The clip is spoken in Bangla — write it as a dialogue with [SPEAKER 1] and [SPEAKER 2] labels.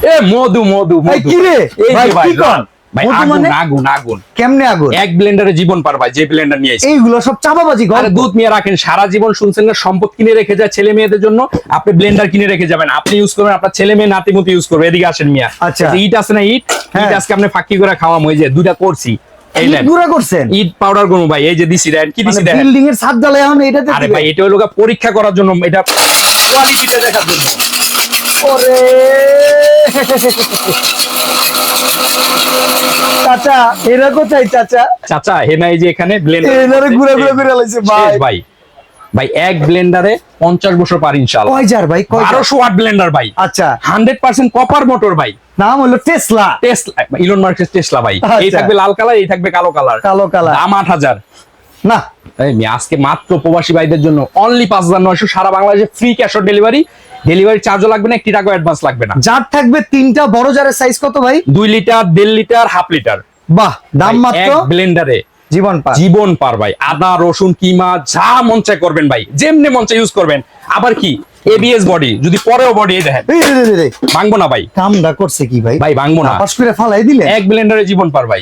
[SPEAKER 1] এ মধু মধু
[SPEAKER 2] ভাই
[SPEAKER 1] মধু
[SPEAKER 2] কি রে
[SPEAKER 1] এই
[SPEAKER 2] ভাই
[SPEAKER 1] যে ভাই
[SPEAKER 2] কি কর
[SPEAKER 1] ভাই
[SPEAKER 2] মধু
[SPEAKER 1] আগুন
[SPEAKER 2] মানে?
[SPEAKER 1] আগুন আগুন
[SPEAKER 2] কেমনে আগুন?
[SPEAKER 1] এক ব্লেন্ডারে জীবন পার ভাই, যে ব্লেন্ডার নিয়ে এসেছি।
[SPEAKER 2] এইগুলো সব চাপাবাজি
[SPEAKER 1] আরে
[SPEAKER 2] গল্প।
[SPEAKER 1] দুধ নিয়ে রাখেন, সারা জীবন শুনছেন না সম্পদ কিনে রেখে যায় ছেলে মেয়েদের জন্য, আপনি ব্লেন্ডার কিনে রেখে যাবেন, আপনি ইউজ করবেন, আপনার ছেলে মেয়ে নাতিমতি ইউজ করবে। এদিকে আসেন মিয়া,
[SPEAKER 2] আচ্ছা।
[SPEAKER 1] এই যে ইট আছে না, ইট
[SPEAKER 2] হ্যাঁ।
[SPEAKER 1] ইট আজকে আপনি ফাঁকি করে খাওয়াম, ওই যে দুইটা করছি, এই
[SPEAKER 2] ইট
[SPEAKER 1] নেন
[SPEAKER 2] গুঁড়া করছেন?
[SPEAKER 1] ইট পাউডার করবো ভাই, এই যে দিছি দেন, কি
[SPEAKER 2] মানে
[SPEAKER 1] দিছি দেন।
[SPEAKER 2] বিল্ডিং এর ছাদ ঢালাই এখন এটাতে
[SPEAKER 1] আরে
[SPEAKER 2] দিবেন?
[SPEAKER 1] ভাই এটা হলো গা পরীক্ষা করার জন্য, এটা কোয়ালিটিটা দেখার জন্য।
[SPEAKER 2] ওরে চাচা এরা কোথায় চাচা?
[SPEAKER 1] চাচা হেনা এই যে এখানে ব্লেন্ডার
[SPEAKER 2] এনারে ঘুরে ঘুরে ঘুরে লাইছে ভাই।
[SPEAKER 1] ভাই ভাই এক ব্লেন্ডারে 50 বছর পার ইনশাআল্লাহ।
[SPEAKER 2] কয় জার ভাই, কয় জার?
[SPEAKER 1] 1200 ওয়াট ব্লেন্ডার ভাই,
[SPEAKER 2] আচ্ছা
[SPEAKER 1] 100% কপার মোটর ভাই,
[SPEAKER 2] নাম হলো টেসলা।
[SPEAKER 1] টেসলা, ইলন মার্কের টেসলা ভাই। এই
[SPEAKER 2] আচ্ছা।
[SPEAKER 1] থাকবে লাল কালার, এই থাকবে কালো কালার,
[SPEAKER 2] কালো কালার।
[SPEAKER 1] দাম 8000।
[SPEAKER 2] না
[SPEAKER 1] এই মি আজকে মাত্র প্রবাসী ভাইদের জন্য অনলি 5900, সারা বাংলাদেশে free cash on delivery, delivery চার্জও লাগবে না, 1 টাকাও অ্যাডভান্স লাগবে না।
[SPEAKER 2] জার থাকবে তিনটা, বড় জারের সাইজ কত ভাই?
[SPEAKER 1] 2 লিটার, 1.5 লিটার, হাফ লিটার।
[SPEAKER 2] বাহ, দাম
[SPEAKER 1] ভাই,
[SPEAKER 2] মাত্র
[SPEAKER 1] এক ব্লেন্ডারে
[SPEAKER 2] জীবন পার।
[SPEAKER 1] জীবন পার ভাই, আদা রসুন কিমা যা মন চায় করবেন ভাই, যেমনি মন চায় ইউজ করবেন। আবার কি এবিএস বডি, যদি পরেও বডি এই দেখেন,
[SPEAKER 2] এই রে রে রে,
[SPEAKER 1] ভাঙবো না ভাই,
[SPEAKER 2] কামটা করছে কি ভাই?
[SPEAKER 1] ভাই ভাঙবো না,
[SPEAKER 2] পাশ করে ফালাই দিলে।
[SPEAKER 1] এক ব্লেন্ডারে জীবন পার ভাই।